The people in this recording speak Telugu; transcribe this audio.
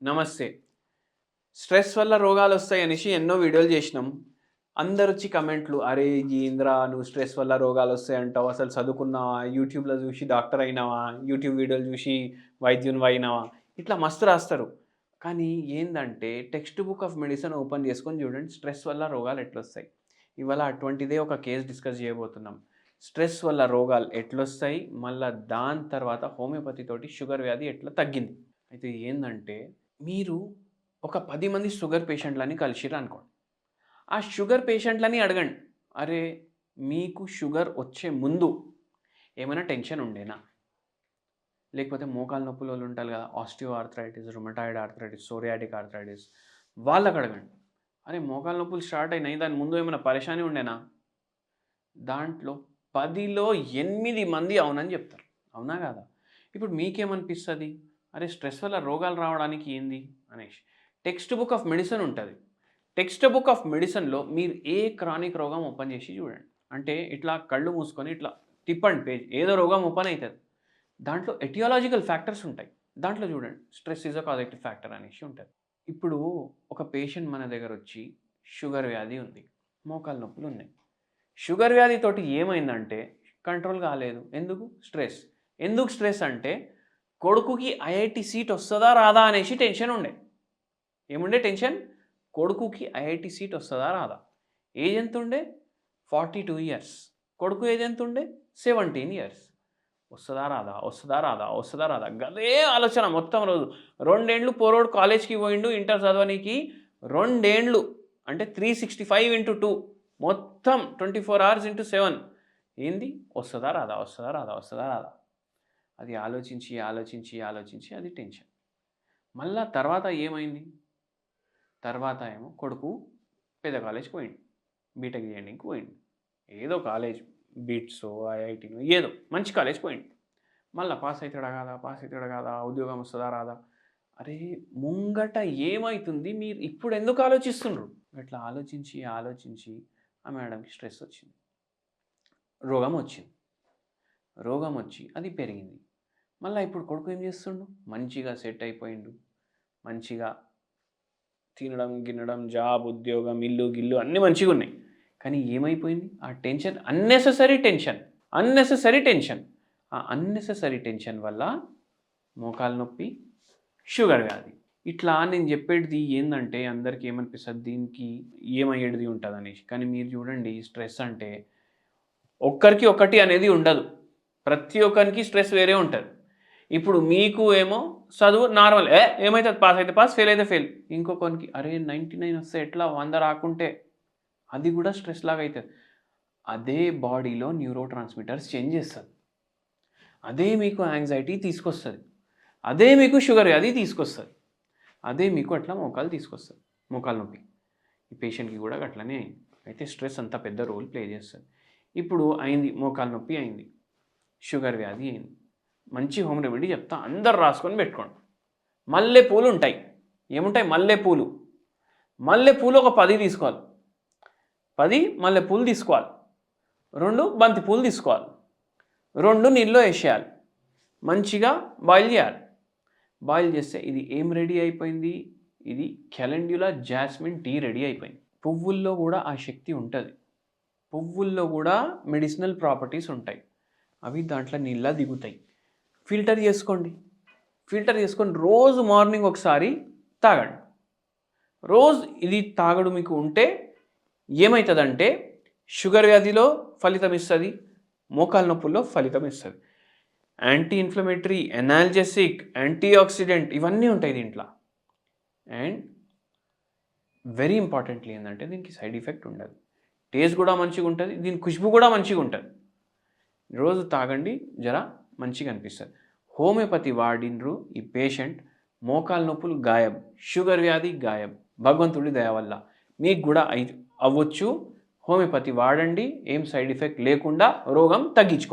నమస్తే. స్ట్రెస్ వల్ల రోగాలొస్తాయనేసి ఎన్నో వీడియోలు జేసినాం. అందరొచ్చి కమెంట్లు, "అరే! ఏందిరా నువ్వు స్ట్రెస్ వల్ల రోగాలొస్తాయంటావు. అసలు చదువుకున్నావా? యూట్యూబ్‌లో జూసి డాక్టర్ అయినావా? యూట్యూబ్ వీడియోలు జూసి వైద్యునివయినావా?" ఇట్లా మస్తు రాస్తారు. కానీ ఏందంటే text book of medicine open చేసుకొని చూడండి స్ట్రెస్ వల్ల రోగాలు ఎట్లొస్తాయి. ఇవాళ అటువంటిదే ఒక కేస్ డిస్కస్ చేయబోతున్నాం. స్ట్రెస్ వల్ల రోగాలు ఎట్లొస్తాయి? మళ్ళా దాని తర్వాత హోమియోపతి తోటి షుగర్ వ్యాధి ఎట్లా తగ్గింది? అయితే ఏందంటే మీరు ఒక 10 మంది షుగర్ పేషెంట్లని కలిసిర్రనుకోండి. ఆ షుగర్ పేషెంట్లని అడగండి. అరే! మీకు షుగర్ వచ్చే ముందు ఏమైనా టెన్షన్ ఉండేనా? లేకపోతే మోకాలు నొప్పులోళ్ళు ఉంటారు కదా! Osteoarthritis, rheumatoid arthritis, psoriatic arthritis వాళ్ళకడగండి. అరే! మోకాలు నొప్పులు స్టార్ట్ అయినాయి. దాని ముందు ఏమైనా పరేషానీ ఉండేనా? దాంట్లో 10లో 8 మంది అవునని చెప్తారు. అవునా కాదా? ఇప్పుడు మీకేమనిపిస్తది? అరే! స్ట్రెస్ వల్ల రోగాలు రావడానికి ఏంది అనేసి. టెక్స్ట్ బుక్ ఆఫ్ మెడిసిన్ ఉంటది. టెక్స్ట్ బుక్ ఆఫ్ మెడిసిన్‌లో మీరు ఏ క్రానిక్ రోగం ఓపెన్ చేసి చూడండి. అంటే ఇట్లా కళ్ళు మూసుకొని ఇట్లా తిప్పండి పేజ్. ఏదో రోగం ఓపెన్ అయితది. దాంట్లో ఎటియాలజికల్ ఫ్యాక్టర్స్ ఉంటాయి. దాంట్లో చూడండి. స్ట్రెస్ ఈస్ ఎ కాజెక్టివ్ ఫ్యాక్టర్ అనేసి ఉంటది. ఇప్పుడు ఒక పేషెంట్ మన దగ్గరొచ్చి షుగర్ వ్యాధి ఉంది. మోకాలు నొప్పులున్నాయి. షుగర్ వ్యాధితోటి ఏమైందంటే కంట్రోల్ కాలేదు. ఎందుకు? స్ట్రెస్. ఎందుకు స్ట్రెస్ అంటే కొడుకుకి ఐఐటీ సీట్ వస్తదా? రాదా? అనేసి టెన్షన్ ఉండే. ఏముండే టెన్షన్? కొడుకుకి ఐఐటీ సీట్ వస్తదా? రాదా? ఏజ్ ఎంతుండే? 42 ఇయర్స్. కొడుకు ఏజ్ ఎంతుండే? 17 ఇయర్స్. వస్తదా? రాదా? వస్తదా? రాదా? వస్తదా? రాదా? గదే ఆలోచన మొత్తం రోజు. 2 ఏండ్లు పోరోడు కాలేజ్‌కి పోయిండు ఇంటర్ చదవనీకి. 2 ఏండ్లు అంటే 365 ఇంటూ 2 మొత్తం 24 అవర్స్ ఇంటూ 7 ఏంది? వస్తదా? రాదా? వస్తదా? రాదా? వస్తదా? రాదా? అది ఆలోచించి, ఆలోచించి, ఆలోచించి అది టెన్షన్. మళ్ళా తర్వాత ఏమైంది? తర్వాత ఏమో కొడుకు పెద్ద కాలేజ్‌కి పోయిండు. బీటెక్ చేయనీకి పోయిండు. ఏదో కాలేజ్ బిట్సో, ఐఐటీనో ఏదో మంచి కాలేజ్‌కి పోయిండు. మళ్ళా పాస్ అయితాడా కాదా? పాస్ అయితాడా కాదా? ఉద్యోగం వస్తదా? రాదా? అరే! ముంగట ఏమైతుంది? మీరు ఇప్పుడెందుకు ఆలోచిస్తుండ్రు? అట్లా ఆలోచించి, ఆలోచించి ఆ మేడంకి స్ట్రెస్ వచ్చింది. రోగం వచ్చింది. రోగం వచ్చి అది పెరిగింది. మళ్ళా ఇప్పుడు కొడుకు ఏం చేస్తుండు? మంచిగా సెట్ అయిపోయిండు. మంచిగా తినడం, గినడం, జాబ్, ఉద్యోగం, ఇల్లు, గిల్లు అన్నీ మంచిగున్నాయి. కానీ ఏమైపోయింది? ఆ tension unnecessary tension. Unnecessary tension. ఆ అన్నెసెసరీ టెన్షన్ వల్ల మోకాలు నొప్పి, షుగర్ వ్యాధి. ఇట్లా నేను చెప్పేటిది ఏందంటే అందరికి ఏమనిపిస్తది దీనికి ఏమయ్యేటిది ఉంటదనేసి. కానీ మీరు చూడండి స్ట్రెస్ అంటే ఒక్కరికి ఒకటి అనేది ఉండదు. ప్రతి ఒక్కరికి స్ట్రెస్ వేరే ఉంటది. ఇప్పుడు మీకు ఏమో చదువు నార్మల్. ఏమైతది పాస్ అయితే పాస్, ఫెయిల్ అయితే ఫెయిల్. ఇంకొకనికి అరే 99 వస్తే ఎట్లా 100 రాకుంటే అది కూడా స్ట్రెస్ లాగా అయితది. అదే బాడీలో న్యూరో ట్రాన్స్‌మిటర్స్ చేంజ్ చేస్తది. అదే మీకు యాంగ్జైటీ తీసుకొస్తది. అదే మీకు షుగర్ వ్యాధి తీసుకొస్తది. అదే మీకు అట్లా మోకాలు తీసుకొస్తది. మోకాలు నొప్పి. ఈ పేషెంట్‌కి కూడా అట్లనే అయింది. అయితే స్ట్రెస్ అంత పెద్ద రోల్ ప్లే చేస్తది. ఇప్పుడు అయింది మోకాలు నొప్పి అయింది. షుగర్ వ్యాధి అయింది. మంచి హోమ్ రెమెడీ చెప్తా అందరూ రాసుకొని పెట్టుకోండి. మల్లెపూలుంటాయి. ఏముంటాయి? మల్లెపూలు. మల్లెపూలు ఒక 10 తీసుకోవాలి. 10 మల్లెపూలు తీసుకోవాలి. 2 బంతి పూలు తీసుకోవాలి. 2 నీళ్ళలో ఏసేయాలి. మంచిగా బాయిల్ చేయాలి. బాయిల్ చేస్తే ఇది ఏం రెడీ అయిపోయింది? ఇది క్యాలెండ్యులా జాస్మిన్ టీ రెడీ అయిపోయింది. పువ్వుల్లో కూడా ఆ శక్తి ఉంటది. పువ్వుల్లో కూడా మెడిసినల్ ప్రాపర్టీస్ ఉంటాయి. అవి దాంట్లో నీళ్ళ దిగుతాయి. ఫిల్టర్ చేసుకోండి. ఫిల్టర్ చేసుకొని రోజు మార్నింగ్ ఒకసారి తాగండి. రోజు ఇది తాగడు మీకు ఉంటే ఏమవుతుందంటే షుగర్ వ్యాధిలో ఫలితం ఇస్తుంది, మోకాలు నొప్పుల్లో ఫలితం ఇస్తుంది. యాంటీ ఇన్ఫ్లమేటరీ, ఎనాల్జెసిక్, యాంటీ ఆక్సిడెంట్ ఇవన్నీ ఉంటాయి దీంట్లో. అండ్ వెరీ ఇంపార్టెంట్లీ ఏంటంటే దీనికి సైడ్ ఎఫెక్ట్ ఉండదు. టేస్ట్ కూడా మంచిగా ఉంటుంది, దీని ఖుష్బు కూడా మంచిగా ఉంటుంది. రోజు తాగండి జర మంచిగా అనిపిస్తుంది. హోమియోపతి వాడినరు ఈ పేషెంట్ మోకాలు నొప్పులు గాయం, షుగర్ వ్యాధి గాయం. భగవంతుడి దయ వల్ల మీకు కూడా అవ్వచ్చు. హోమియోపతి వాడండి, ఏం సైడ్ ఎఫెక్ట్ లేకుండా రోగం తగ్గించుకోండి.